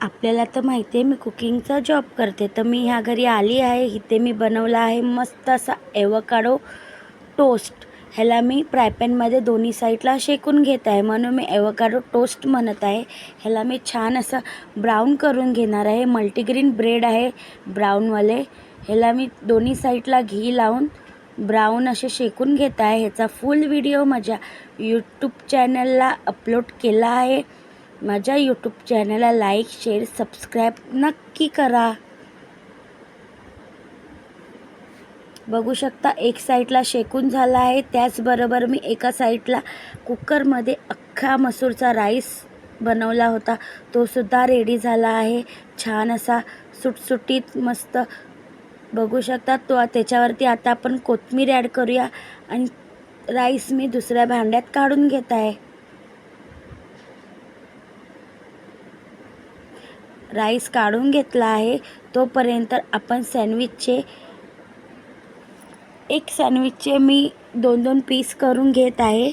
आपल्याला तर माहिती आहे मी कुकिंगचा जॉब करते, तर मी ह्या घरी आली आहे. इथे मी बनवला आहे मस्त असा एवोकाडो टोस्ट. ह्याला मी फ्रायपॅनमध्ये दोन्ही साईडला शेकून घेत आहे, म्हणून मी एवोकाडो टोस्ट म्हणत आहे. ह्याला मी छान असं ब्राऊन करून घेणार आहे. मल्टीग्रेन ब्रेड आहे ब्राऊनवाले. ह्याला मी दोन्ही साईडला घी लावून ब्राऊन असे शेकून घेत आहे. ह्याचा फुल व्हिडिओ माझ्या यूट्यूब चॅनलला अपलोड केला आहे. माझ्या यूट्यूब चॅनलला लाईक, शेअर, सबस्क्राईब नक्की करा. बघू शकता एक साईडला शेकून झाला आहे. त्याचबरोबर मी एका साईडला कुकरमध्ये अख्खा मसूरचा राईस बनवला होता, तो सुद्धा रेडी झाला आहे. छान असा सुटसुटीत मस्त बघू शकता. त्याच्यावरती आता आपण कोथिंबीर ॲड करूया आणि राईस मी दुसऱ्या भांड्यात काढून घेत आहे. राईस काढून घेतला आहे. तोपर्यंत आपण एक सँडविचचे मी 2-2 पीस करून घेत आहे,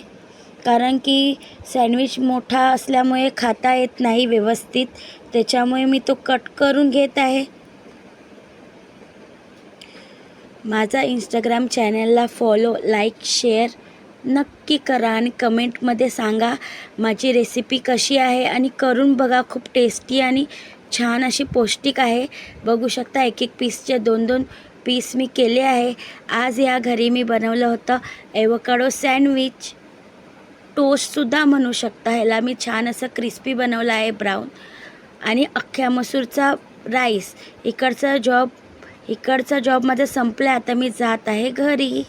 कारण की सँडविच मोठा असल्यामुळे खाता येत नाही व्यवस्थित, त्याच्यामुळे मी तो कट करून घेत आहे. माझा इंस्टाग्राम चॅनलला फॉलो, लाईक, शेअर नक्की करा आणि कमेंटमध्ये सांगा माझी रेसिपी कशी आहे आणि करून बघा. खूप टेस्टी आणि छान अशी पौष्टिक आहे. बघू शकता एक पीसचे 2-2 पीस मी केले आहे. आज या घरी मी बनवलं होतं एवोकाडो सँडविच, टोस्टसुद्धा म्हणू शकता. ह्याला मी छान असं क्रिस्पी बनवलं आहे ब्राऊन. आणि अख्ख्या मसूरचा राईस. इकडचा जॉब माझा संपला. आता मी जात आहे घरी.